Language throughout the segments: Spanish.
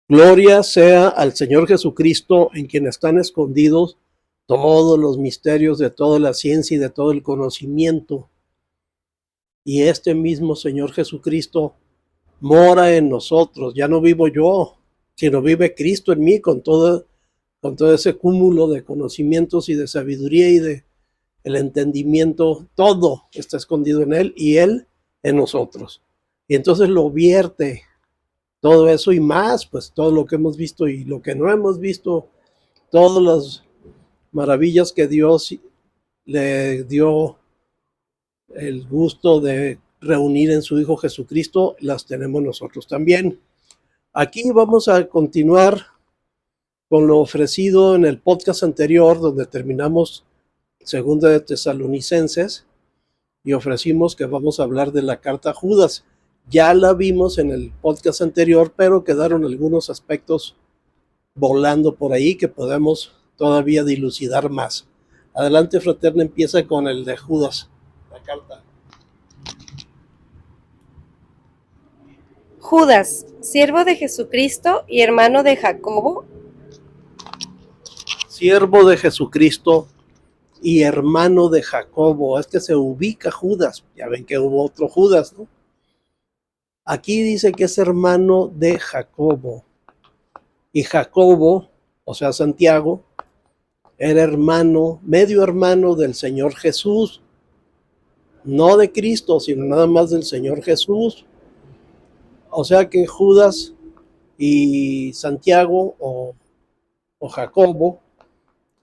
Gloria sea al Señor Jesucristo, en quien están escondidos todos los misterios de toda la ciencia y de todo el conocimiento. Y este mismo Señor Jesucristo mora en nosotros. Ya no vivo yo, sino vive Cristo en mí con todo ese cúmulo de conocimientos y de sabiduría y de el entendimiento. Todo está escondido en Él y Él en nosotros. Y entonces lo vierte todo eso y más, pues todo lo que hemos visto y lo que no hemos visto, todas las maravillas que Dios le dio el gusto de reunir en su Hijo Jesucristo, las tenemos nosotros también. Aquí vamos a continuar con lo ofrecido en el podcast anterior, donde terminamos Segunda de Tesalonicenses y ofrecimos que vamos a hablar de la carta a Judas. Ya la vimos en el podcast anterior, pero quedaron algunos aspectos volando por ahí que podemos todavía dilucidar más. Adelante, fraterna, empieza con el de Judas, la carta. Judas, siervo de Jesucristo y hermano de Jacobo. Siervo de Jesucristo y hermano de Jacobo. Es que se ubica Judas. Ya ven que hubo otro Judas, ¿no? Aquí dice que es hermano de Jacobo. Y Jacobo, o sea, Santiago, era hermano, medio hermano del Señor Jesús. No de Cristo, sino nada más del Señor Jesús. O sea que Judas y Santiago o Jacobo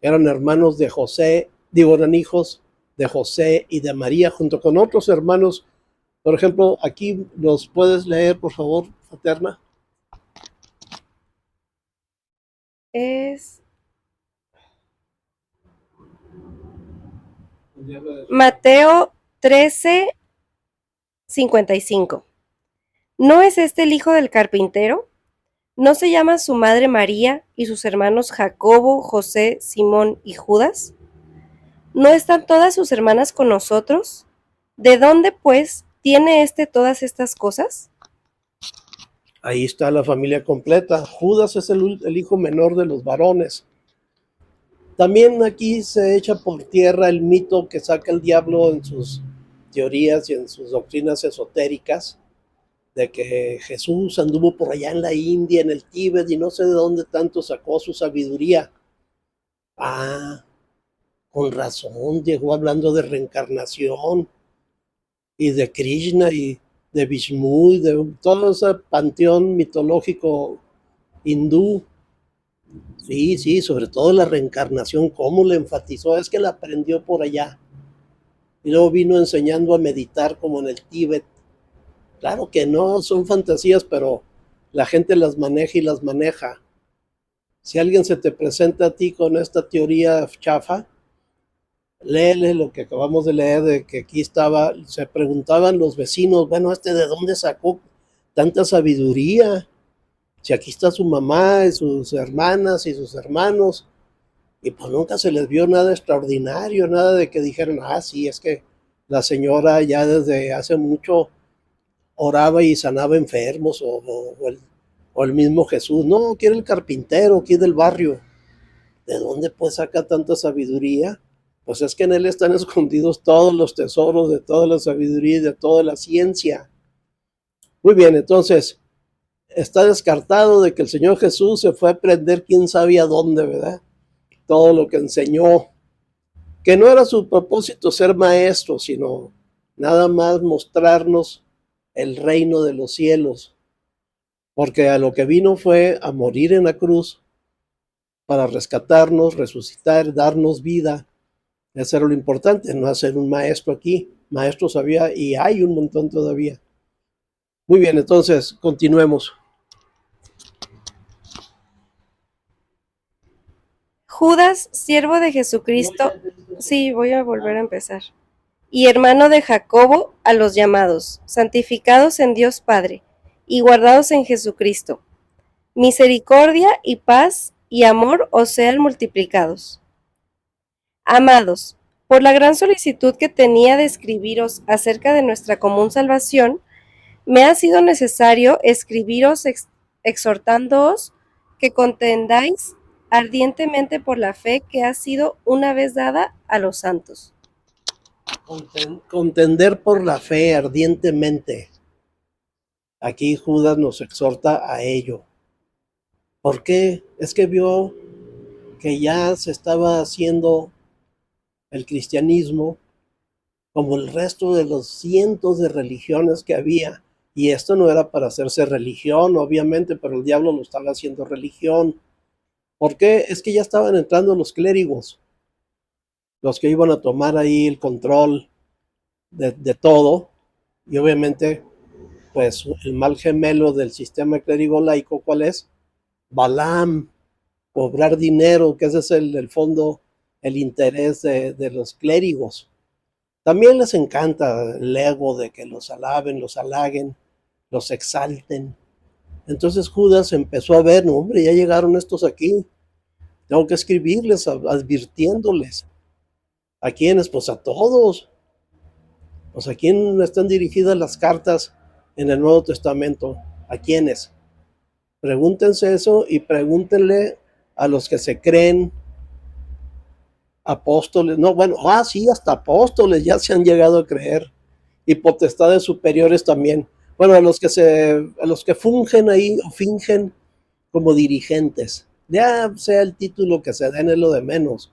eran hermanos de José, eran hijos de José y de María, junto con otros hermanos. Por ejemplo, aquí los puedes leer, por favor, fraterna. Es Mateo 13:55. ¿No es este el hijo del carpintero? ¿No se llama su madre María y sus hermanos Jacobo, José, Simón y Judas? ¿No están todas sus hermanas con nosotros? ¿De dónde, pues, tiene todas estas cosas? Ahí está la familia completa. Judas es el hijo menor de los varones. También aquí se echa por tierra el mito que saca el diablo en sus teorías y en sus doctrinas esotéricas, de que Jesús anduvo por allá en la India, en el Tíbet, y no sé de dónde tanto sacó su sabiduría. Ah, con razón, llegó hablando de reencarnación y de Krishna y de Vishnu y de todo ese panteón mitológico hindú. Sí, sí, sobre todo la reencarnación, cómo le enfatizó, es que la aprendió por allá. Y luego vino enseñando a meditar como en el Tíbet. Claro que no, son fantasías, pero la gente las maneja y las maneja. Si alguien se te presenta a ti con esta teoría chafa, léele lo que acabamos de leer, de que aquí estaba, se preguntaban los vecinos, bueno, ¿de dónde sacó tanta sabiduría? Si aquí está su mamá y sus hermanas y sus hermanos, y pues nunca se les vio nada extraordinario, nada de que dijeran, sí, es que la señora ya desde hace mucho oraba y sanaba enfermos, o el mismo Jesús. No, que era el carpintero aquí del barrio. ¿De dónde pues saca tanta sabiduría? Pues es que en él están escondidos todos los tesoros de toda la sabiduría y de toda la ciencia. Muy bien, entonces, está descartado de que el Señor Jesús se fue a aprender quién sabía dónde, ¿verdad? Todo lo que enseñó, que no era su propósito ser maestro, sino nada más mostrarnos el reino de los cielos, porque a lo que vino fue a morir en la cruz para rescatarnos, resucitar, darnos vida. Eso era lo importante, no hacer un maestro aquí. Maestros había y hay un montón todavía. Muy bien, entonces continuemos. Judas, siervo de Jesucristo. Sí, voy a volver a empezar. Y hermano de Jacobo, a los llamados, santificados en Dios Padre, y guardados en Jesucristo. Misericordia y paz y amor os sean multiplicados. Amados, por la gran solicitud que tenía de escribiros acerca de nuestra común salvación, me ha sido necesario escribiros exhortándoos que contendáis ardientemente por la fe que ha sido una vez dada a los santos. Contender por la fe ardientemente. Aquí Judas nos exhorta a ello. ¿Por qué? Es que vio que ya se estaba haciendo el cristianismo como el resto de los cientos de religiones que había. Y esto no era para hacerse religión, obviamente, pero el diablo lo estaba haciendo religión. ¿Por qué? Es que ya estaban entrando los clérigos, los que iban a tomar ahí el control de todo. Y obviamente, pues el mal gemelo del sistema clérigo laico, ¿cuál es? Balaam, cobrar dinero, que ese es el fondo, el interés de los clérigos. También les encanta el ego de que los alaben, los halaguen, los exalten. Entonces Judas empezó a ver, no, hombre, ya llegaron estos aquí. Tengo que escribirles, advirtiéndoles. ¿A quiénes? Pues a todos. Pues a quién están dirigidas las cartas en el Nuevo Testamento. ¿A quiénes? Pregúntense eso y pregúntenle a los que se creen apóstoles. No, bueno, sí, hasta apóstoles ya se han llegado a creer. Y potestades superiores también. Bueno, a los que fungen ahí o fingen como dirigentes. Ya sea el título que se den es lo de menos.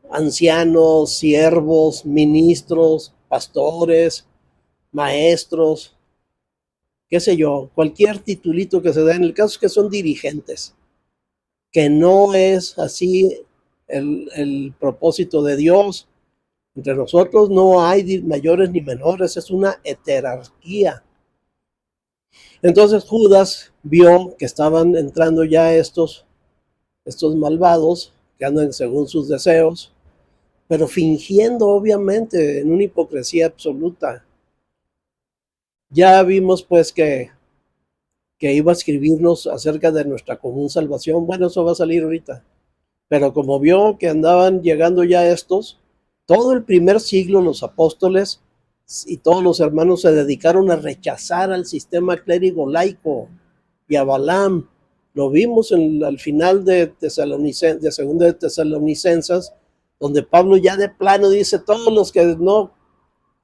Ancianos, siervos, ministros, pastores, maestros, qué sé yo, cualquier titulito que se den. El caso es que son dirigentes, que no es así el propósito de Dios. Entre nosotros no hay mayores ni menores, es una heterarquía. Entonces Judas vio que estaban entrando ya estos malvados que andan según sus deseos, pero fingiendo obviamente en una hipocresía absoluta. Ya vimos pues que iba a escribirnos acerca de nuestra común salvación. Bueno, eso va a salir ahorita. Pero como vio que andaban llegando ya estos, todo el primer siglo los apóstoles y todos los hermanos se dedicaron a rechazar al sistema clérigo laico y a Balaam. Lo vimos al final de segunda de Tesalonicenses, donde Pablo ya de plano dice, todos los que no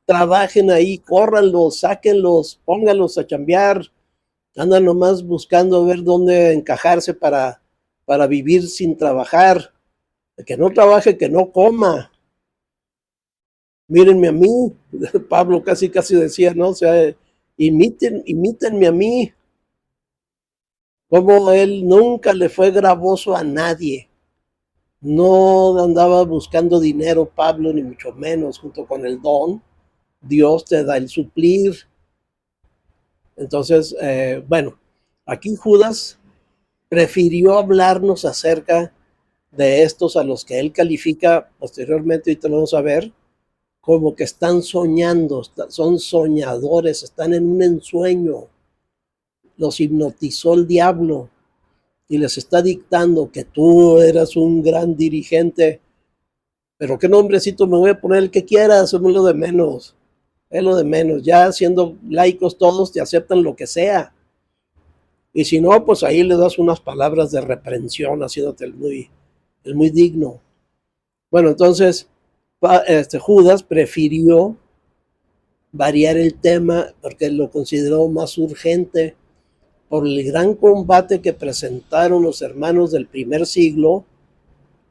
trabajen ahí, córranlos, sáquenlos, pónganlos a chambear, andan nomás buscando ver dónde encajarse para vivir sin trabajar. El que no trabaje, que no coma. Mírenme a mí, Pablo casi decía, ¿no? O sea, imítenme a mí. Como él nunca le fue gravoso a nadie. No andaba buscando dinero Pablo, ni mucho menos, junto con el don. Dios te da el suplir. Entonces, bueno, aquí Judas prefirió hablarnos acerca de estos a los que él califica posteriormente, y te lo vamos a ver, como que están soñando, son soñadores, están en un ensueño. Los hipnotizó el diablo y les está dictando que tú eras un gran dirigente, pero qué nombrecito me voy a poner, el que quieras, es lo de menos. Es lo de menos, ya siendo laicos todos te aceptan lo que sea. Y si no, pues ahí le das unas palabras de reprensión, haciéndote el muy digno. Bueno, entonces Judas prefirió variar el tema porque lo consideró más urgente por el gran combate que presentaron los hermanos del primer siglo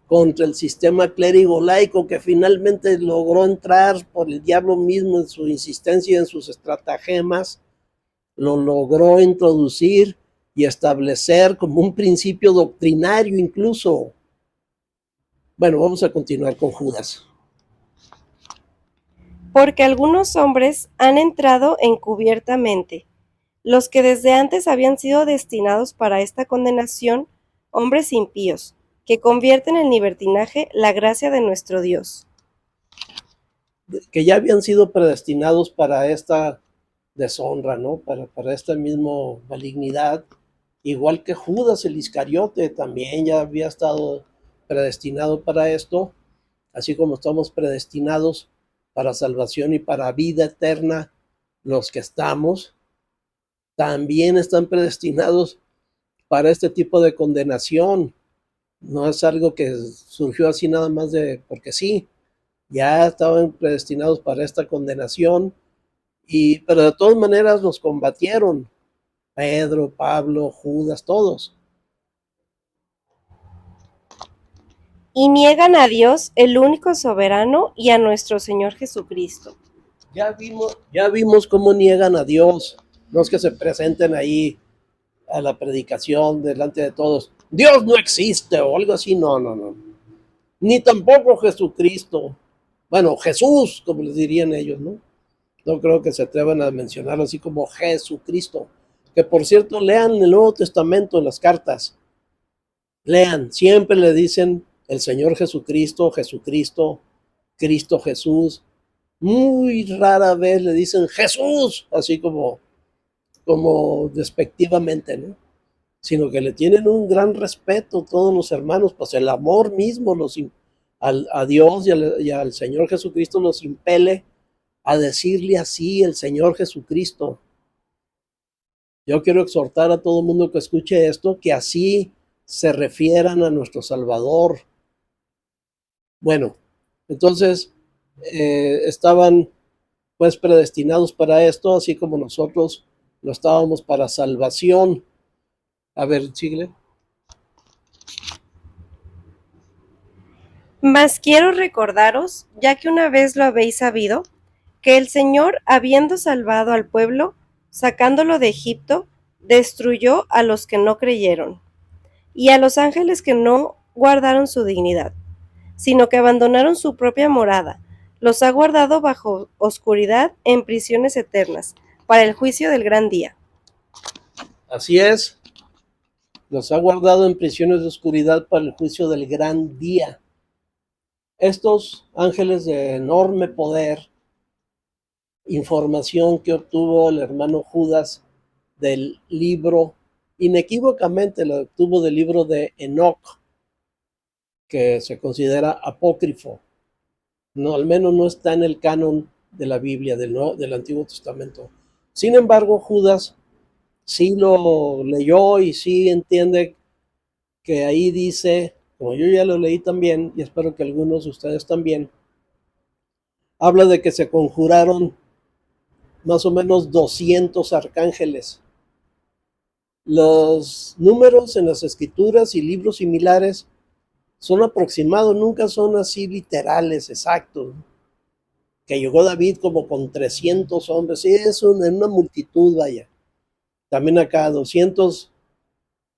contra el sistema clérigo laico, que finalmente logró entrar por el diablo mismo en su insistencia, en sus estratagemas, lo logró introducir y establecer como un principio doctrinario incluso. Bueno, vamos a continuar con Judas. Porque algunos hombres han entrado encubiertamente, los que desde antes habían sido destinados para esta condenación, hombres impíos, que convierten en libertinaje la gracia de nuestro Dios. Que ya habían sido predestinados para esta deshonra, ¿no? Para esta misma malignidad, igual que Judas el Iscariote también ya había estado predestinado para esto, así como estamos predestinados para salvación y para vida eterna los que estamos también están predestinados para este tipo de condenación. No es algo que surgió así nada más de porque sí, ya estaban predestinados para esta condenación, pero de todas maneras los combatieron, Pedro, Pablo, Judas, todos. Y niegan a Dios, el único soberano, y a nuestro Señor Jesucristo. Ya vimos cómo niegan a Dios. No es que se presenten ahí a la predicación delante de todos. Dios no existe o algo así, no, no, no. Ni tampoco Jesucristo. Bueno, Jesús, como les dirían ellos, ¿no? No creo que se atrevan a mencionarlo así como Jesucristo. Que por cierto, lean el Nuevo Testamento en las cartas. Lean, siempre le dicen el Señor Jesucristo, Jesucristo, Cristo Jesús. Muy rara vez le dicen Jesús, así como despectivamente, ¿no? Sino que le tienen un gran respeto todos los hermanos, pues el amor mismo a Dios y al Señor Jesucristo los impele a decirle así el Señor Jesucristo. Yo quiero exhortar a todo el mundo que escuche esto, que así se refieran a nuestro Salvador. Bueno, entonces estaban pues predestinados para esto, así como nosotros lo estábamos para salvación. A ver, sigue. Mas quiero recordaros, ya que una vez lo habéis sabido, que el Señor, habiendo salvado al pueblo, sacándolo de Egipto, destruyó a los que no creyeron, y a los ángeles que no guardaron su dignidad, sino que abandonaron su propia morada, los ha guardado bajo oscuridad en prisiones eternas, para el juicio del gran día. Así es, los ha guardado en prisiones de oscuridad para el juicio del gran día. Estos ángeles de enorme poder, información que obtuvo el hermano Judas del libro, inequívocamente lo obtuvo del libro de Enoch, que se considera apócrifo. No, al menos no está en el canon de la Biblia, del Antiguo Testamento. Sin embargo, Judas sí lo leyó y sí entiende que ahí dice, como yo ya lo leí también, y espero que algunos de ustedes también, habla de que se conjuraron más o menos 200 arcángeles. Los números en las escrituras y libros similares son aproximados, nunca son así literales, exactos. Que llegó David como con 300 hombres, sí, es una multitud, vaya. También acá 200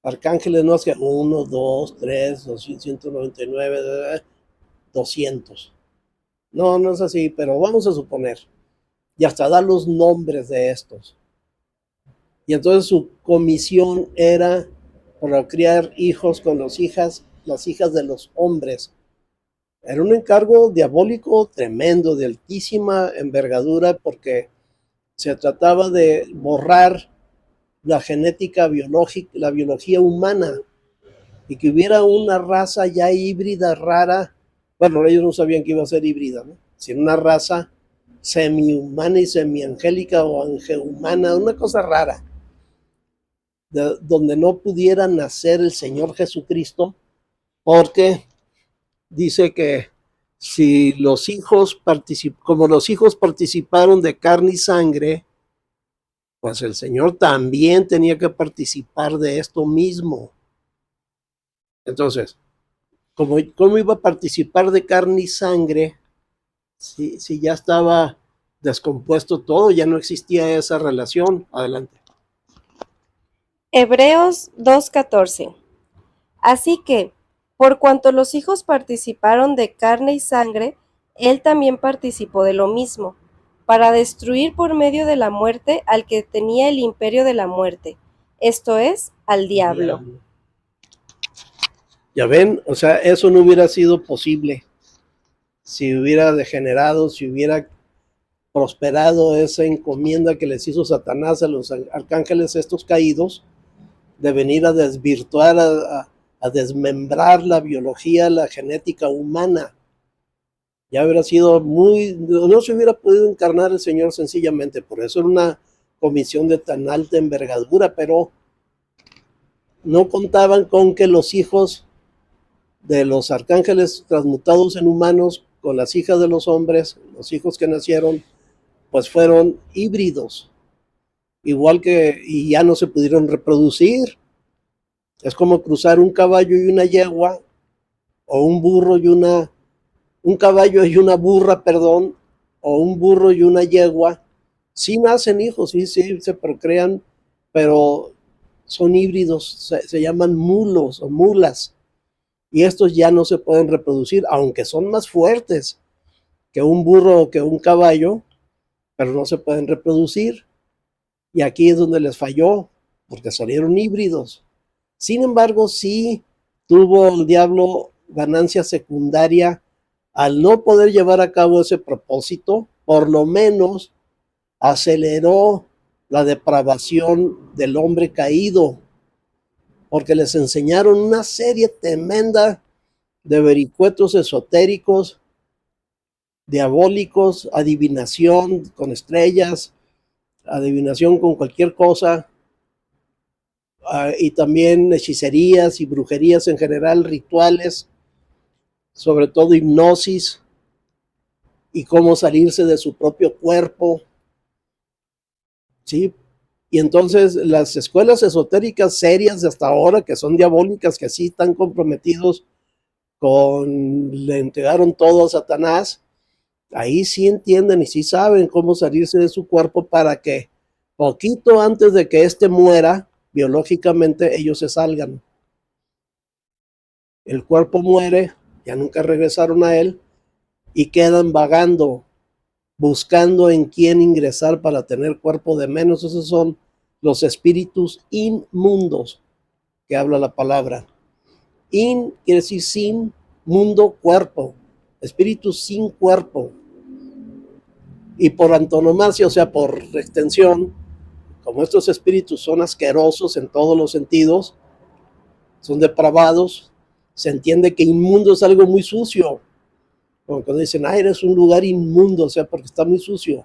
arcángeles, no es que 1, 2, 3, 299, 200. No, no es así, pero vamos a suponer. Y hasta dar los nombres de estos. Y entonces su comisión era procrear hijos con las hijas de los hombres. Era un encargo diabólico tremendo, de altísima envergadura, porque se trataba de borrar la genética biológica, la biología humana, y que hubiera una raza ya híbrida rara. Bueno, ellos no sabían que iba a ser híbrida, ¿no? Sino una raza semi-humana y semi-angélica o angehumana, una cosa rara, donde no pudiera nacer el Señor Jesucristo, porque dice que si los hijos como los hijos participaron de carne y sangre, pues el Señor también tenía que participar de esto mismo. Entonces, ¿cómo iba a participar de carne y sangre si ya estaba descompuesto todo, ya no existía esa relación? Adelante. Hebreos 2:14. Así que, por cuanto los hijos participaron de carne y sangre, él también participó de lo mismo, para destruir por medio de la muerte al que tenía el imperio de la muerte, esto es, al diablo. Ya ven, o sea, eso no hubiera sido posible si hubiera degenerado, si hubiera prosperado esa encomienda que les hizo Satanás a los arcángeles estos caídos, de venir a desvirtuar, a desmembrar la biología, la genética humana. Ya hubiera sido no se hubiera podido encarnar el Señor sencillamente, por eso era una comisión de tan alta envergadura, pero no contaban con que los hijos de los arcángeles transmutados en humanos con las hijas de los hombres, los hijos que nacieron, pues fueron híbridos, igual que, y ya no se pudieron reproducir. Es como cruzar un caballo y una yegua, o un burro y un caballo y una burra, perdón, o un burro y una yegua. Sí nacen hijos, sí se procrean, pero son híbridos, se llaman mulos o mulas, y estos ya no se pueden reproducir, aunque son más fuertes que un burro o que un caballo, pero no se pueden reproducir. Y aquí es donde les falló, porque salieron híbridos. Sin embargo, sí tuvo el diablo ganancia secundaria al no poder llevar a cabo ese propósito. Por lo menos aceleró la depravación del hombre caído, porque les enseñaron una serie tremenda de vericuetos esotéricos, diabólicos, adivinación con estrellas, adivinación con cualquier cosa, y también hechicerías y brujerías en general, rituales, sobre todo hipnosis, y cómo salirse de su propio cuerpo, ¿sí? Y entonces las escuelas esotéricas serias de hasta ahora, que son diabólicas, que sí están comprometidos le entregaron todo a Satanás, ahí sí entienden y sí saben cómo salirse de su cuerpo para que poquito antes de que éste muera, biológicamente ellos se salgan. El cuerpo muere, ya nunca regresaron a él y quedan vagando, buscando en quién ingresar para tener cuerpo de menos. Esos son los espíritus inmundos que habla la palabra. In quiere decir sin, mundo, cuerpo. Espíritus sin cuerpo. Y por antonomasia, o sea, por extensión, como estos espíritus son asquerosos en todos los sentidos, son depravados, se entiende que inmundo es algo muy sucio. Como cuando dicen, eres un lugar inmundo, o sea, porque está muy sucio.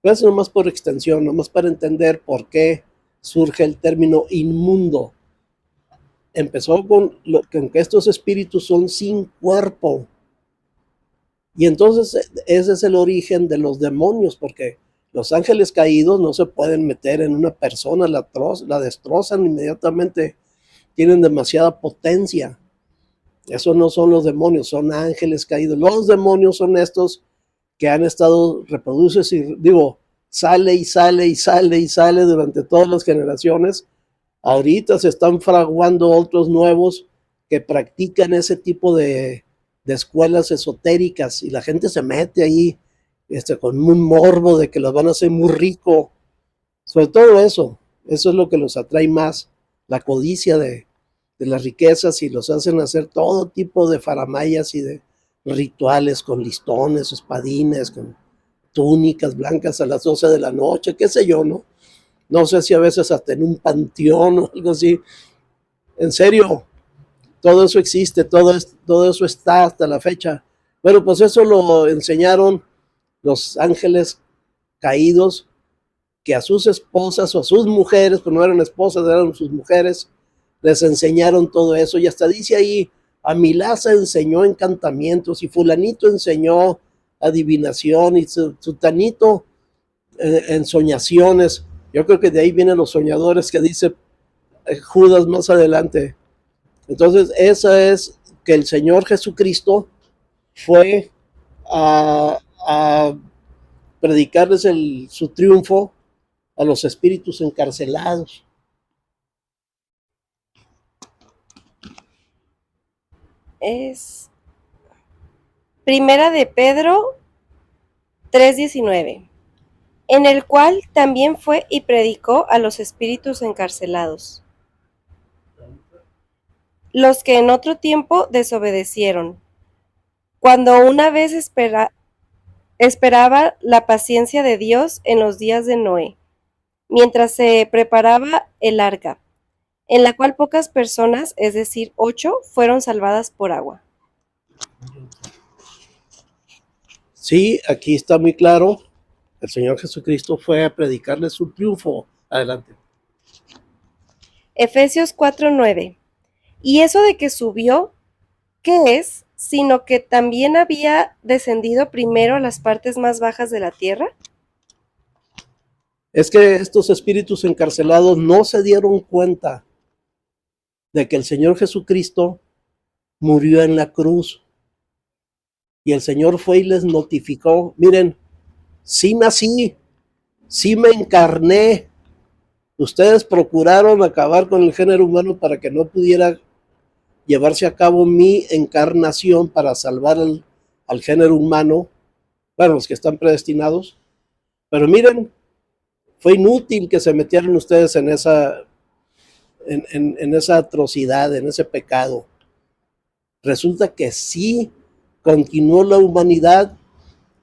Pues nomás por extensión, nomás para entender por qué surge el término inmundo. Empezó con que estos espíritus son sin cuerpo. Y entonces ese es el origen de los demonios, porque los ángeles caídos no se pueden meter en una persona, la destrozan inmediatamente, tienen demasiada potencia. Esos no son los demonios, son ángeles caídos. Los demonios son estos que han estado, sale y sale y sale y sale durante todas las generaciones. Ahorita se están fraguando otros nuevos que practican ese tipo de escuelas esotéricas y la gente se mete ahí con un morbo de que los van a hacer muy rico. Sobre todo eso es lo que los atrae más, la codicia de las riquezas, y los hacen hacer todo tipo de faramayas y de rituales con listones, espadines, con túnicas blancas a las 12 de la noche, qué sé yo, ¿no? No sé si a veces hasta en un panteón o algo así. En serio, todo eso existe, todo eso está hasta la fecha. Bueno, pues eso lo enseñaron los ángeles caídos, que a sus esposas o a sus mujeres, pues no eran esposas, eran sus mujeres, les enseñaron todo eso. Y hasta dice ahí, a Milasa enseñó encantamientos, y fulanito enseñó adivinación, y sutanito ensoñaciones. Yo creo que de ahí vienen los soñadores que dice Judas más adelante. Entonces, esa es que el Señor Jesucristo fue a predicarles su triunfo a los espíritus encarcelados. Es Primera de Pedro 3:19, en el cual también fue y predicó a los espíritus encarcelados, los que en otro tiempo desobedecieron, cuando una vez esperaba la paciencia de Dios en los días de Noé, mientras se preparaba el arca, en la cual pocas personas, es decir, 8, fueron salvadas por agua. Sí, aquí está muy claro El Señor Jesucristo fue a predicarles su triunfo. Adelante. Efesios 4:9. Y eso de que subió, ¿qué es? Sino que también había descendido primero a las partes más bajas de la tierra. Es que estos espíritus encarcelados no se dieron cuenta de que el Señor Jesucristo murió en la cruz. Y el Señor fue y les notificó, miren, sí nací, sí me encarné. Ustedes procuraron acabar con el género humano para que no pudiera llevarse a cabo mi encarnación para salvar al género humano, bueno, los que están predestinados. Pero miren, fue inútil que se metieran ustedes en esa atrocidad, en ese pecado. Resulta que sí continuó la humanidad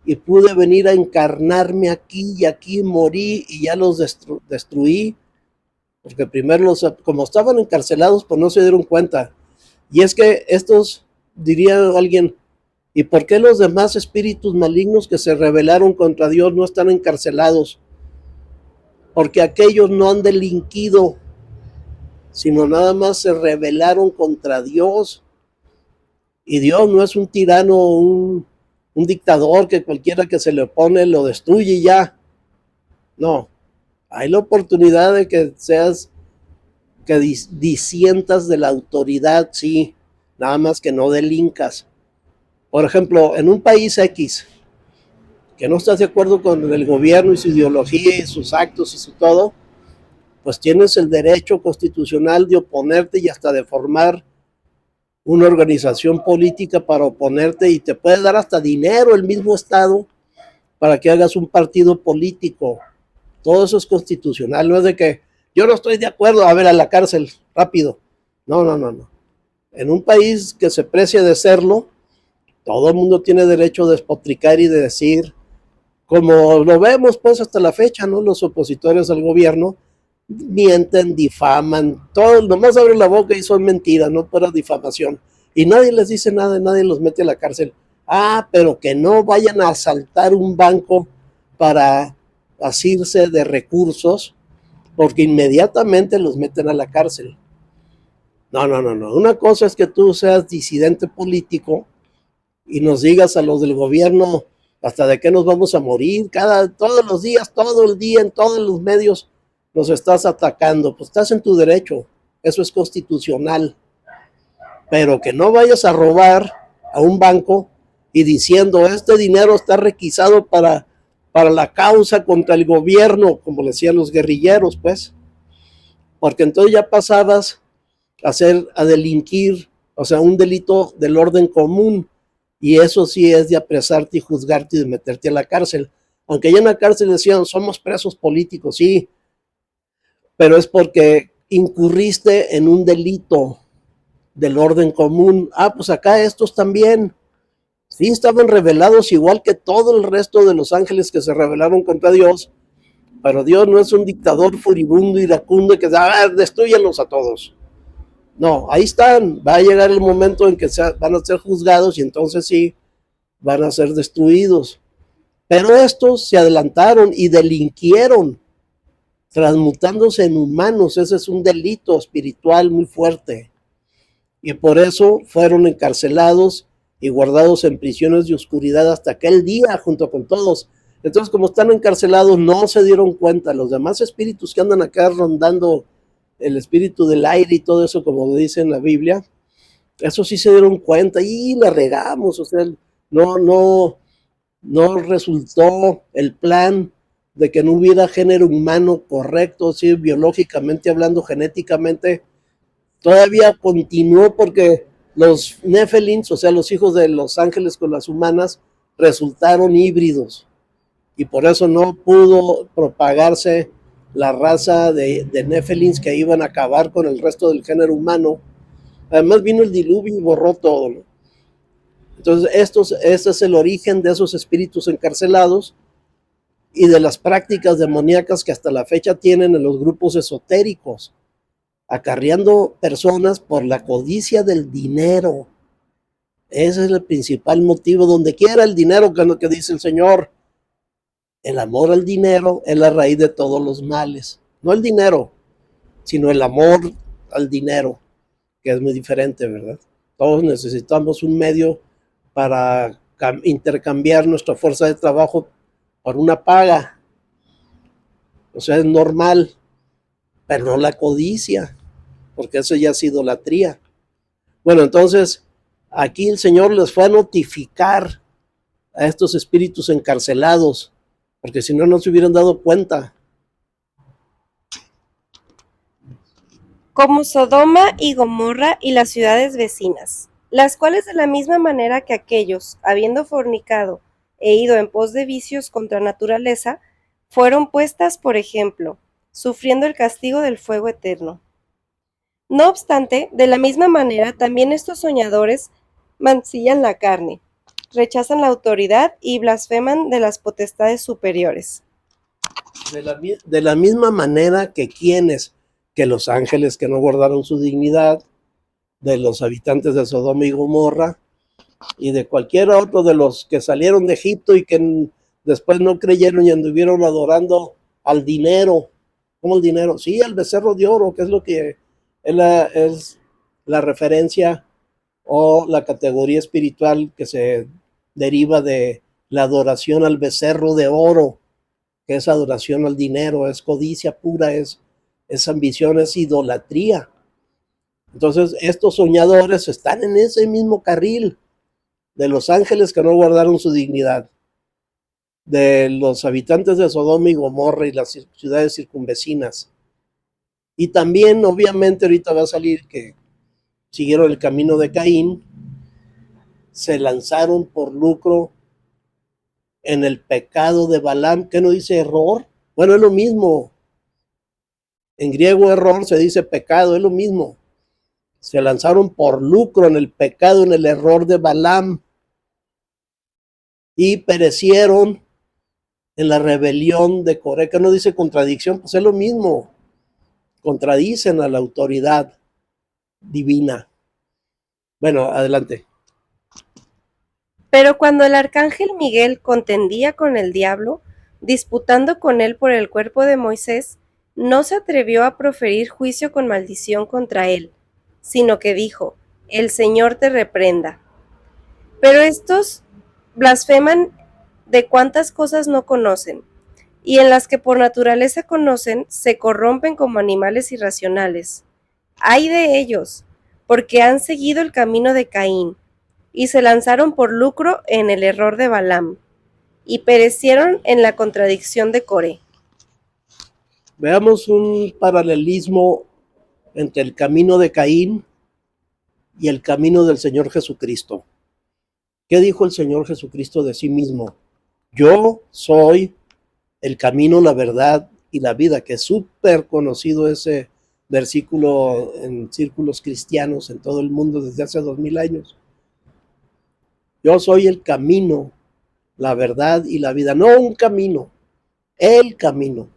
y pude venir a encarnarme aquí y aquí morí y ya los destruí, porque primero como estaban encarcelados, pues no se dieron cuenta. Y es que estos, diría alguien, ¿y por qué los demás espíritus malignos que se rebelaron contra Dios no están encarcelados? Porque aquellos no han delinquido, sino nada más se rebelaron contra Dios. Y Dios no es un tirano, un dictador que cualquiera que se le opone lo destruye y ya. No, hay la oportunidad de que seas, que disientas de la autoridad, sí, nada más que no delincas. Por ejemplo, en un país X, que no estás de acuerdo con el gobierno y su ideología y sus actos y su todo, pues tienes el derecho constitucional de oponerte y hasta de formar una organización política para oponerte, y te puede dar hasta dinero el mismo Estado para que hagas un partido político. Todo eso es constitucional, no es de que yo no estoy de acuerdo, a ver, a la cárcel, rápido. No, no, no, no. En un país que se precie de serlo, todo el mundo tiene derecho de despotricar y de decir, como lo vemos pues hasta la fecha, ¿no? Los opositores al gobierno mienten, difaman, todos nomás abren la boca y son mentiras, no para difamación. Y nadie les dice nada, nadie los mete a la cárcel. Ah, pero que no vayan a asaltar un banco para asirse de recursos, porque inmediatamente los meten a la cárcel. No, no, no, no. Una cosa es que tú seas disidente político y nos digas a los del gobierno hasta de qué nos vamos a morir, todos los días, todo el día, en todos los medios nos estás atacando. Pues estás en tu derecho, eso es constitucional. Pero que no vayas a robar a un banco y diciendo, este dinero está requisado para la causa contra el gobierno, como le decían los guerrilleros, pues. Porque entonces ya pasabas a delinquir, o sea, un delito del orden común. Y eso sí es de apresarte y juzgarte y de meterte a la cárcel. Aunque ya en la cárcel decían, somos presos políticos, sí, pero es porque incurriste en un delito del orden común. Ah, pues acá estos también, sí, estaban rebelados igual que todo el resto de los ángeles que se rebelaron contra Dios, pero Dios no es un dictador furibundo, iracundo, que destruyanlos a todos. No, ahí están, va a llegar el momento en que van a ser juzgados y entonces sí, van a ser destruidos. Pero estos se adelantaron y delinquieron, transmutándose en humanos. Ese es un delito espiritual muy fuerte. Y por eso fueron encarcelados y guardados en prisiones de oscuridad hasta aquel día, junto con todos. Entonces, como están encarcelados, no se dieron cuenta. Los demás espíritus que andan acá rondando, el espíritu del aire y todo eso, como dice en la Biblia, eso sí se dieron cuenta y la regamos. O sea, no resultó el plan de que no hubiera género humano correcto, sí, biológicamente hablando, genéticamente. Todavía continuó porque los Nephilims, o sea, los hijos de los ángeles con las humanas, resultaron híbridos. Y por eso no pudo propagarse la raza de Nephilims que iban a acabar con el resto del género humano. Además vino el diluvio y borró todo, ¿no? Entonces, este es el origen de esos espíritus encarcelados y de las prácticas demoníacas que hasta la fecha tienen en los grupos esotéricos, acarreando personas por la codicia del dinero. Ese es el principal motivo. Donde quiera el dinero que dice el Señor, El amor al dinero es la raíz de todos los males. No el dinero, sino el amor al dinero, que es muy diferente, ¿verdad? Todos necesitamos un medio para intercambiar nuestra fuerza de trabajo por una paga. O sea, es normal, pero no la codicia, porque eso ya es idolatría. Bueno, entonces, aquí el Señor les fue a notificar a estos espíritus encarcelados, porque si no, no se hubieran dado cuenta. Como Sodoma y Gomorra y las ciudades vecinas, las cuales de la misma manera que aquellos, habiendo fornicado e ido en pos de vicios contra naturaleza, fueron puestas por ejemplo, sufriendo el castigo del fuego eterno. No obstante, de la misma manera también estos soñadores mancillan la carne, rechazan la autoridad y blasfeman de las potestades superiores. De la misma manera que quienes, que los ángeles que no guardaron su dignidad, de los habitantes de Sodoma y Gomorra, y de cualquier otro de los que salieron de Egipto y que después no creyeron y anduvieron adorando al dinero. ¿Cómo el dinero? Sí, al becerro de oro, que es lo que es la referencia o la categoría espiritual que se deriva de la adoración al becerro de oro, que es adoración al dinero, es codicia pura, es ambición, es idolatría. Entonces, estos soñadores están en ese mismo carril de los ángeles que no guardaron su dignidad, de los habitantes de Sodoma y Gomorra y las ciudades circunvecinas. Y también, obviamente, ahorita va a salir que siguieron el camino de Caín, se lanzaron por lucro en el pecado de Balaam. ¿Qué no dice error? Bueno, es lo mismo. En griego error se dice pecado, es lo mismo. Se lanzaron por lucro en el pecado, en el error de Balaam, y perecieron en la rebelión de Coré. Que no dice contradicción, pues es lo mismo. Contradicen a la autoridad divina. Bueno, adelante. Pero cuando el arcángel Miguel contendía con el diablo, disputando con él por el cuerpo de Moisés, no se atrevió a proferir juicio con maldición contra él, sino que dijo, el Señor te reprenda. Pero estos blasfeman de cuantas cosas no conocen, y en las que por naturaleza conocen, se corrompen como animales irracionales. ¡Ay de ellos! Porque han seguido el camino de Caín, y se lanzaron por lucro en el error de Balaam, y perecieron en la contradicción de Coré. Veamos un paralelismo entre el camino de Caín y el camino del Señor Jesucristo. ¿Qué dijo el Señor Jesucristo de sí mismo? Yo soy el camino, la verdad y la vida, que es súper conocido ese versículo en círculos cristianos en todo el mundo desde hace 2000 años. Yo soy el camino, la verdad y la vida. No un camino, el camino.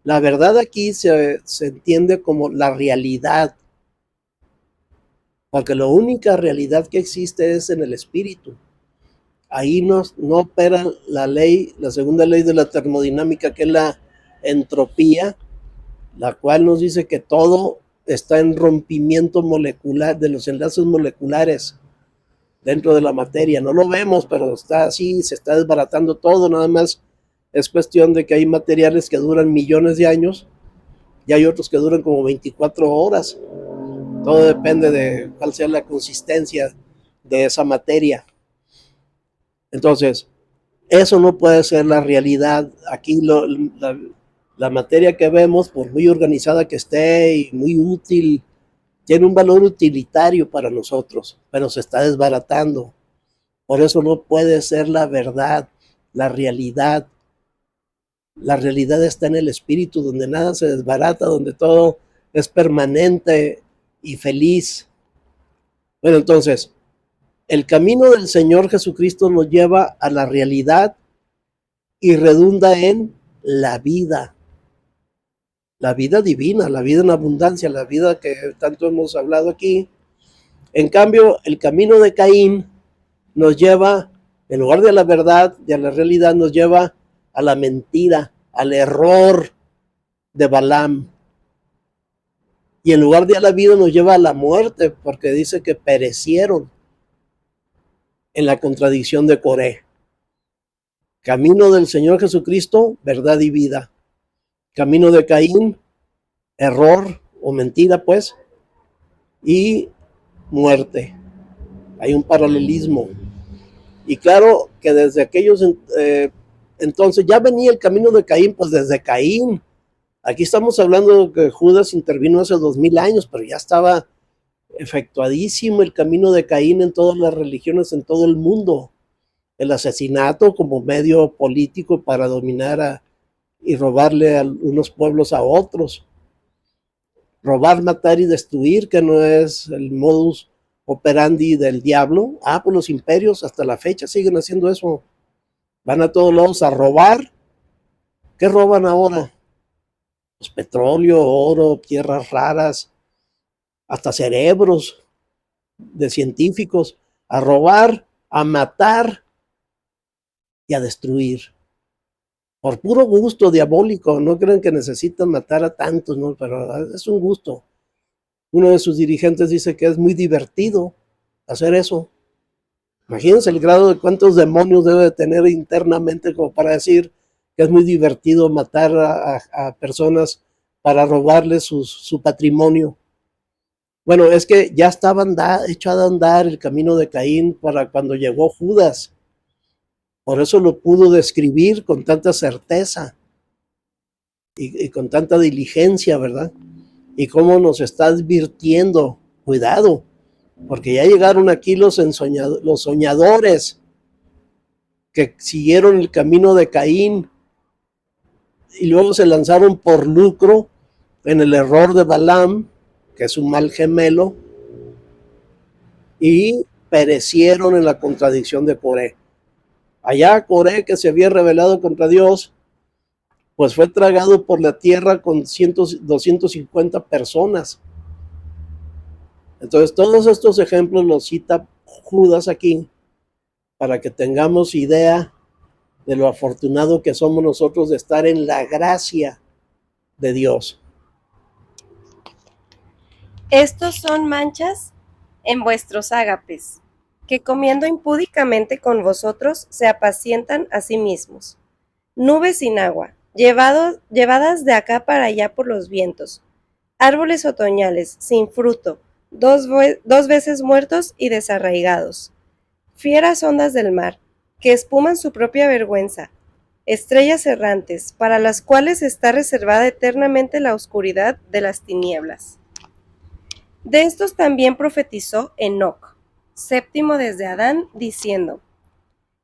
La verdad aquí se entiende como la realidad, porque la única realidad que existe es en el espíritu. Ahí no opera la ley, la segunda ley de la termodinámica, que es la entropía, la cual nos dice que todo está en rompimiento molecular, de los enlaces moleculares dentro de la materia. No lo vemos, pero está así, se está desbaratando todo. Nada más es cuestión de que hay materiales que duran millones de años y hay otros que duran como 24 horas. Todo depende de cuál sea la consistencia de esa materia. Entonces, eso no puede ser la realidad. Aquí la materia que vemos, por muy organizada que esté y muy útil, tiene un valor utilitario para nosotros, pero se está desbaratando. Por eso no puede ser la verdad, la realidad. La realidad está en el espíritu, donde nada se desbarata, donde todo es permanente y feliz. Bueno, entonces, el camino del Señor Jesucristo nos lleva a la realidad y redunda en la vida divina, la vida en abundancia, la vida que tanto hemos hablado aquí. En cambio, el camino de Caín nos lleva, en lugar de la verdad, de la realidad, nos lleva a la mentira, al error de Balaam. Y en lugar de a la vida nos lleva a la muerte, porque dice que perecieron en la contradicción de Coré. Camino del Señor Jesucristo, verdad y vida. Camino de Caín, error o mentira, pues, y muerte. Hay un paralelismo. Y claro que desde aquellos entonces ya venía el camino de Caín, pues desde Caín. Aquí estamos hablando de que Judas intervino hace 2000 años, pero ya estaba efectuadísimo el camino de Caín en todas las religiones, en todo el mundo. El asesinato como medio político para dominar y robarle a unos pueblos a otros. Robar, matar y destruir, que no es el modus operandi del diablo. Pues los imperios hasta la fecha siguen haciendo eso. Van a todos lados a robar. ¿Qué roban ahora? Pues petróleo, oro, tierras raras, hasta cerebros de científicos, a robar, a matar y a destruir. Por puro gusto diabólico, no creen que necesitan matar a tantos, ¿no? Pero es un gusto. Uno de sus dirigentes dice que es muy divertido hacer eso. Imagínense el grado de cuántos demonios debe de tener internamente como para decir que es muy divertido matar a personas para robarles su patrimonio. Bueno, es que ya estaba hecho a andar el camino de Caín para cuando llegó Judas. Por eso lo pudo describir con tanta certeza y con tanta diligencia, ¿verdad? Y cómo nos está advirtiendo, cuidado, porque ya llegaron aquí los soñadores que siguieron el camino de Caín y luego se lanzaron por lucro en el error de Balaam, que es un mal gemelo, y perecieron en la contradicción de Coré. Allá Coré, que se había rebelado contra Dios, pues fue tragado por la tierra con 250 personas. Entonces todos estos ejemplos los cita Judas aquí para que tengamos idea de lo afortunado que somos nosotros de estar en la gracia de Dios. Estos son manchas en vuestros ágapes, que comiendo impúdicamente con vosotros se apacientan a sí mismos. Nubes sin agua, llevadas de acá para allá por los vientos. Árboles otoñales, sin fruto, dos veces muertos y desarraigados. Fieras ondas del mar, que espuman su propia vergüenza. Estrellas errantes, para las cuales está reservada eternamente la oscuridad de las tinieblas. De estos también profetizó Enoc, séptimo desde Adán, diciendo: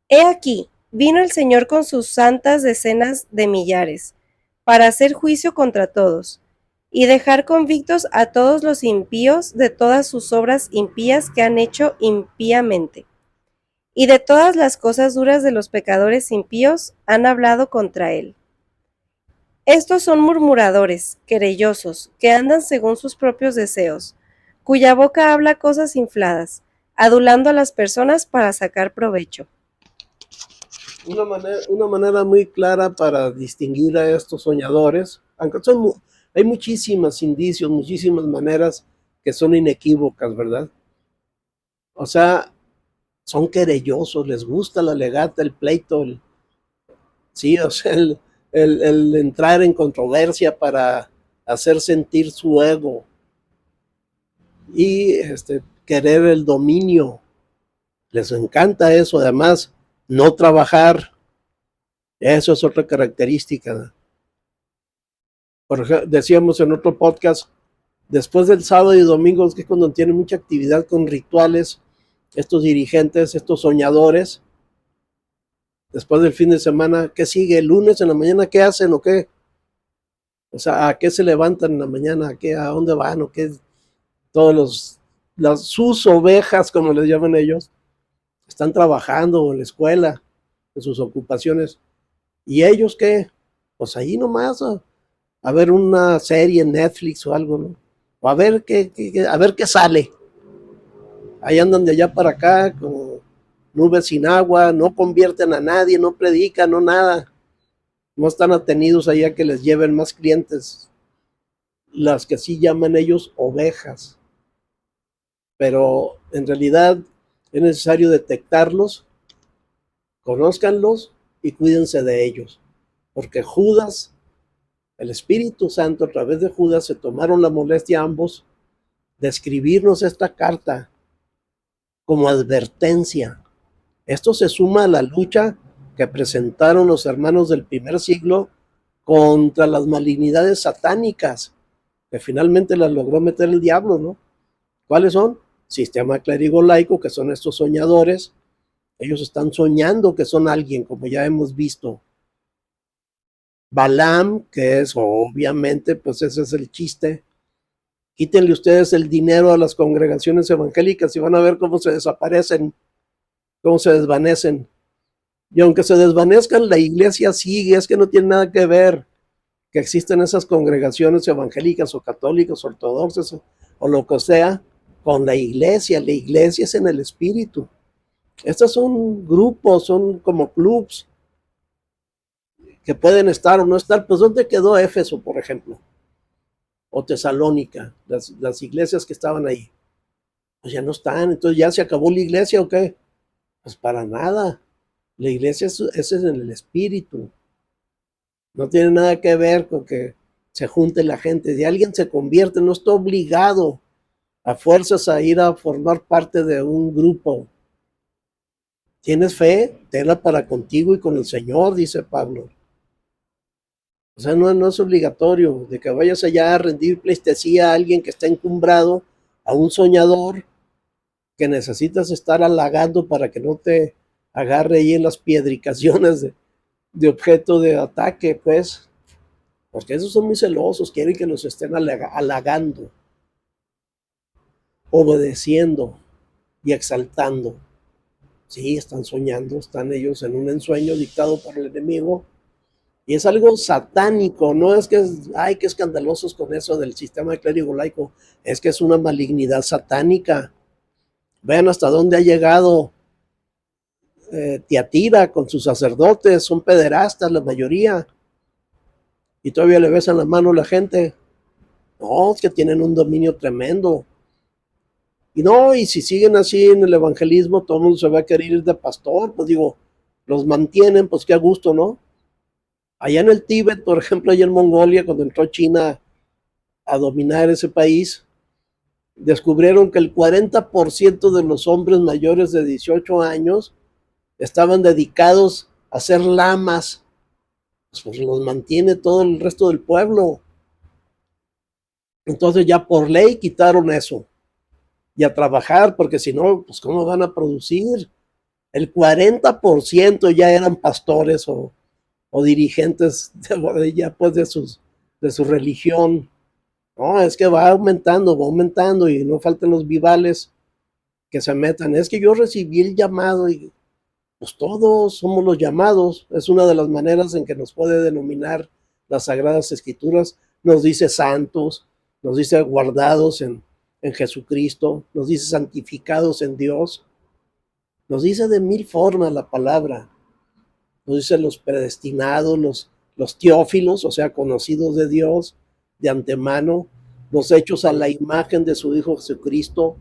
He aquí, vino el Señor con sus santas decenas de millares, para hacer juicio contra todos, y dejar convictos a todos los impíos de todas sus obras impías que han hecho impíamente, y de todas las cosas duras de los pecadores impíos han hablado contra él. Estos son murmuradores, querellosos, que andan según sus propios deseos, cuya boca habla cosas infladas, adulando a las personas para sacar provecho. Una manera muy clara para distinguir a estos soñadores, aunque hay muchísimos indicios, muchísimas maneras que son inequívocas, ¿verdad? O sea, son querellosos, les gusta la legata, el pleito, sí, o sea, el entrar en controversia para hacer sentir su ego y querer el dominio. Les encanta eso, además, no trabajar. Eso es otra característica. Por ejemplo, decíamos en otro podcast, después del sábado y domingo, que es cuando tienen mucha actividad con rituales, estos dirigentes, estos soñadores. Después del fin de semana, ¿qué sigue? El lunes en la mañana, ¿qué hacen o qué? O sea, ¿a qué se levantan en la mañana? ¿A dónde van o qué? Todos sus ovejas, como les llaman ellos, están trabajando en la escuela, en sus ocupaciones. ¿Y ellos qué? Pues ahí nomás a ver una serie en Netflix o algo, ¿no? O a ver qué sale. Ahí andan de allá para acá, como nubes sin agua, no convierten a nadie, no predican, no nada. no están atenidos ahí a que les lleven más clientes, las que sí llaman ellos ovejas. Pero en realidad es necesario detectarlos, conózcanlos y cuídense de ellos. Porque Judas, el Espíritu Santo, a través de Judas, se tomaron la molestia ambos de escribirnos esta carta como advertencia. Esto se suma a la lucha que presentaron los hermanos del primer siglo contra las malignidades satánicas, que finalmente las logró meter el diablo, ¿no? ¿Cuáles son? Sistema clérigo laico, que son estos soñadores. Ellos están soñando que son alguien, como ya hemos visto. Balaam, que es obviamente, pues ese es el chiste. Quítenle ustedes el dinero a las congregaciones evangélicas y van a ver cómo se desaparecen, cómo se desvanecen. Y aunque se desvanezcan, la iglesia sigue, es que no tiene nada que ver que existen esas congregaciones evangélicas o católicas, ortodoxas o lo que sea, con la iglesia. La iglesia es en el espíritu. Estos son grupos, son como clubs que pueden estar o no estar. Pues ¿dónde quedó Éfeso, por ejemplo? O Tesalónica, las iglesias que estaban ahí. Pues ya no están, entonces ya se acabó la iglesia o qué? Pues para nada. La iglesia es en el espíritu. No tiene nada que ver con que se junte la gente. Si alguien se convierte, no está obligado a fuerzas a ir a formar parte de un grupo. ¿Tienes fe? Tenla para contigo y con el Señor, dice Pablo. O sea, no es obligatorio de que vayas allá a rendir pleitesía a alguien que está encumbrado, a un soñador que necesitas estar halagando para que no te agarre ahí en las piedricaciones de objeto de ataque, pues. Porque esos son muy celosos, quieren que los estén halagando, obedeciendo y exaltando. Sí, están soñando, están ellos en un ensueño dictado por el enemigo. Y es algo satánico, no es que, ay, qué escandalosos con eso del sistema de clérigo laico, es que es una malignidad satánica. Vean hasta dónde ha llegado Tiatira con sus sacerdotes, son pederastas la mayoría. Y todavía le besan la mano a la gente. No, es que tienen un dominio tremendo. Y no, y si siguen así en el evangelismo, todo el mundo se va a querer ir de pastor, pues digo, los mantienen, pues qué a gusto, ¿no? Allá en el Tíbet, por ejemplo, allá en Mongolia, cuando entró China a dominar ese país, descubrieron que el 40% de los hombres mayores de 18 años estaban dedicados a ser lamas, pues los mantiene todo el resto del pueblo. Entonces ya por ley quitaron eso y a trabajar, porque si no, pues cómo van a producir. El 40% ya eran pastores o dirigentes ya pues de su religión. No, es que va aumentando y no faltan los vivales que se metan. Es que yo recibí el llamado y pues todos somos los llamados. Es una de las maneras en que nos puede denominar las Sagradas Escrituras. Nos dice santos, nos dice guardados en Jesucristo, nos dice santificados en Dios. Nos dice de mil formas la palabra. Nos dice los predestinados, los teófilos, o sea, conocidos de Dios de antemano, los hechos a la imagen de su Hijo Jesucristo,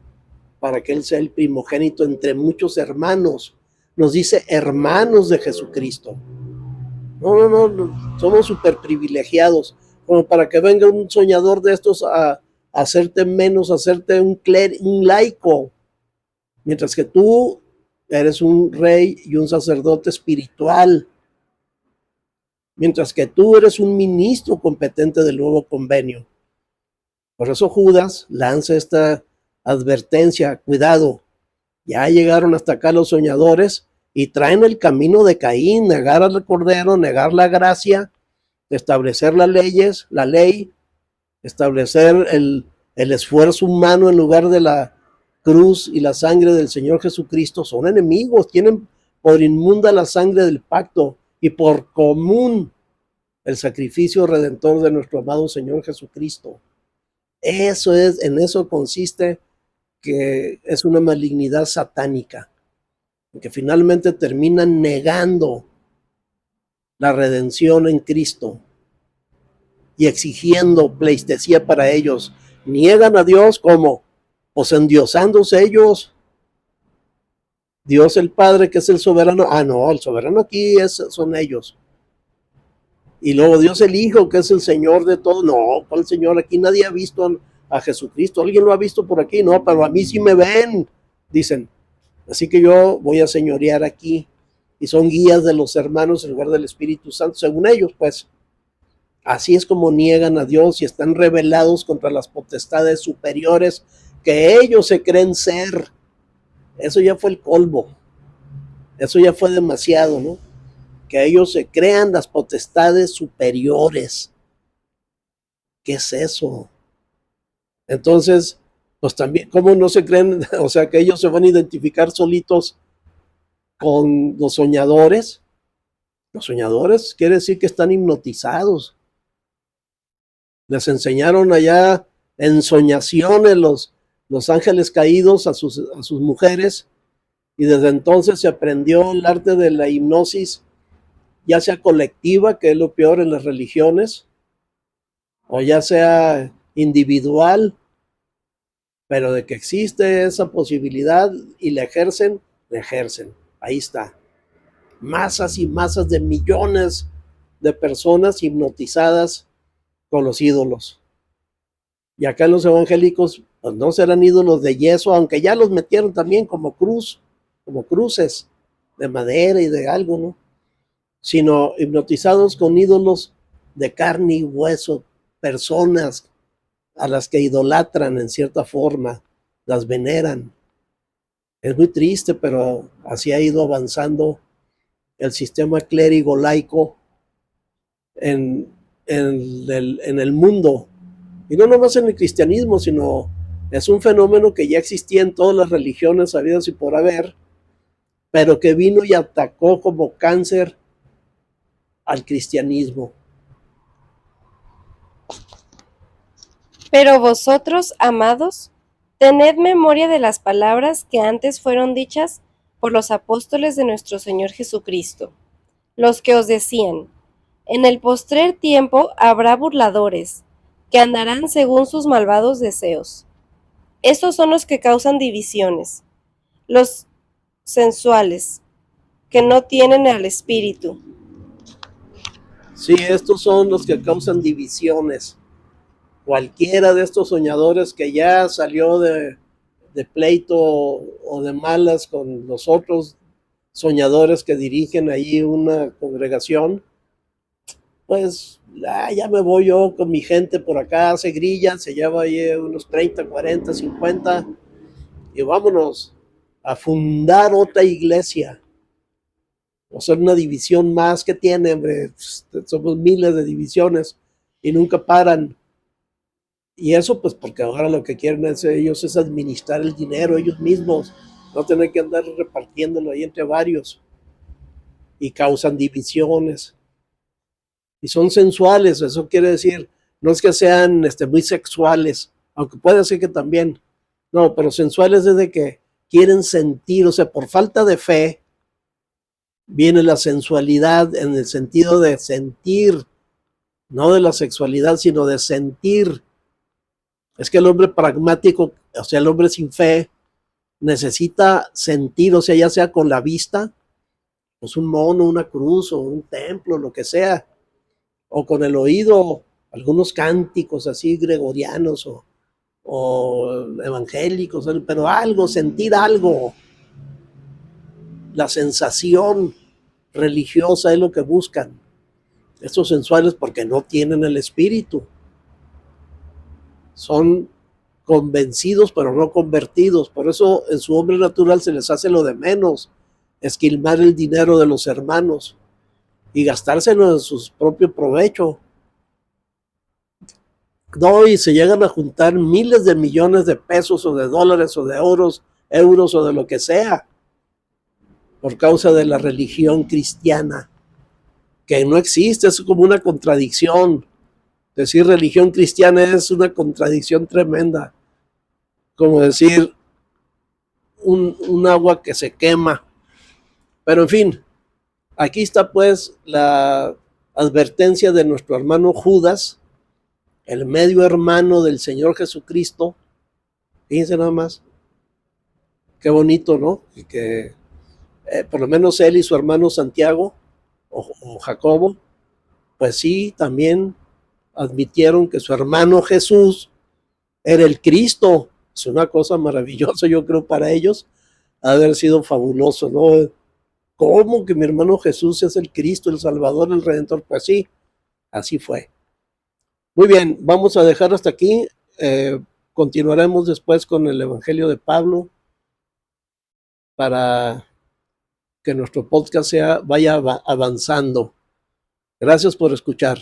para que Él sea el primogénito entre muchos hermanos. Nos dice hermanos de Jesucristo. No, somos súper privilegiados, como para que venga un soñador de estos a hacerte menos, a hacerte un laico, mientras que tú eres un rey y un sacerdote espiritual, mientras que tú eres un ministro competente del nuevo convenio. Por eso Judas lanza esta advertencia, cuidado, ya llegaron hasta acá los soñadores y traen el camino de Caín, negar al Cordero, negar la gracia, establecer las leyes, la ley, establecer el esfuerzo humano en lugar de la cruz y la sangre del Señor Jesucristo. Son enemigos, tienen por inmunda la sangre del pacto y por común el sacrificio redentor de nuestro amado Señor Jesucristo. Eso es, en eso consiste que es una malignidad satánica, que finalmente terminan negando la redención en Cristo y exigiendo pleitesía para ellos. Niegan a Dios como, pues endiosándose ellos. Dios el Padre, que es el soberano. Ah, no, el soberano aquí son ellos. Y luego Dios el Hijo, que es el Señor de todo. No, ¿cuál Señor? Aquí nadie ha visto a Jesucristo. ¿Alguien lo ha visto por aquí? No, pero a mí sí me ven, dicen. Así que yo voy a señorear aquí. Y son guías de los hermanos en lugar del Espíritu Santo, según ellos, pues. Así es como niegan a Dios y están rebelados contra las potestades superiores que ellos se creen ser. Eso ya fue el colmo. Eso ya fue demasiado, ¿no? Que ellos se crean las potestades superiores. ¿Qué es eso? Entonces, pues también, ¿cómo no se creen? O sea, que ellos se van a identificar solitos con los soñadores. Los soñadores quiere decir que están hipnotizados. Les enseñaron allá en soñaciones los ángeles caídos a sus mujeres, y desde entonces se aprendió el arte de la hipnosis, ya sea colectiva, que es lo peor en las religiones, o ya sea individual, pero de que existe esa posibilidad y la ejercen, la ejercen. Ahí está. Masas y masas de millones de personas hipnotizadas con los ídolos. Y acá los evangélicos, pues no serán ídolos de yeso, aunque ya los metieron también como cruces de madera y de algo, ¿no? Sino hipnotizados con ídolos de carne y hueso, personas a las que idolatran en cierta forma, las veneran. Es muy triste, pero así ha ido avanzando el sistema clérigo laico en el mundo. Y no nomás en el cristianismo, sino es un fenómeno que ya existía en todas las religiones habidas y por haber, pero que vino y atacó como cáncer al cristianismo. Pero vosotros, amados, tened memoria de las palabras que antes fueron dichas por los apóstoles de nuestro Señor Jesucristo, los que os decían: en el postrer tiempo habrá burladores, que andarán según sus malvados deseos. Estos son los que causan divisiones, los sensuales, que no tienen al espíritu. Sí, estos son los que causan divisiones. Cualquiera de estos soñadores que ya salió de pleito o de malas con los otros soñadores que dirigen ahí una congregación, pues ya me voy yo con mi gente por acá, se grilla, se lleva ahí unos 30, 40, 50 y vámonos a fundar otra iglesia. O sea, una división más que tiene, hombre, somos miles de divisiones y nunca paran. Y eso pues porque ahora lo que quieren ellos es administrar el dinero ellos mismos, no tener que andar repartiéndolo ahí entre varios, y causan divisiones. Y son sensuales, eso quiere decir, no es que sean muy sexuales, aunque puede ser que también, no, pero sensuales es de que quieren sentir, o sea, por falta de fe, viene la sensualidad en el sentido de sentir, no de la sexualidad, sino de sentir. Es que el hombre pragmático, o sea, el hombre sin fe, necesita sentir, o sea, ya sea con la vista, pues un mono, una cruz o un templo, lo que sea, o con el oído, algunos cánticos así gregorianos o evangélicos, pero algo, sentir algo. La sensación religiosa es lo que buscan estos sensuales, porque no tienen el espíritu. Son convencidos pero no convertidos. Por eso en su hombre natural se les hace lo de menos, esquilmar el dinero de los hermanos y gastárselo en su propio provecho. No, y se llegan a juntar miles de millones de pesos o de dólares o de euros o de lo que sea, por causa de la religión cristiana, que no existe, es como una contradicción. Decir religión cristiana es una contradicción tremenda, como decir un agua que se quema. Pero en fin, Aquí está pues la advertencia de nuestro hermano Judas, el medio hermano del Señor Jesucristo. Fíjense nada más, qué bonito, ¿no? Y que por lo menos él y su hermano Santiago o Jacobo, pues sí, también admitieron que su hermano Jesús era el Cristo. Es una cosa maravillosa, yo creo, para ellos, haber sido fabuloso, ¿no? ¿Cómo que mi hermano Jesús es el Cristo, el Salvador, el Redentor? Pues sí, así fue. Muy bien, vamos a dejar hasta aquí. Continuaremos después con el Evangelio de Pablo para que nuestro podcast vaya avanzando. Gracias por escuchar.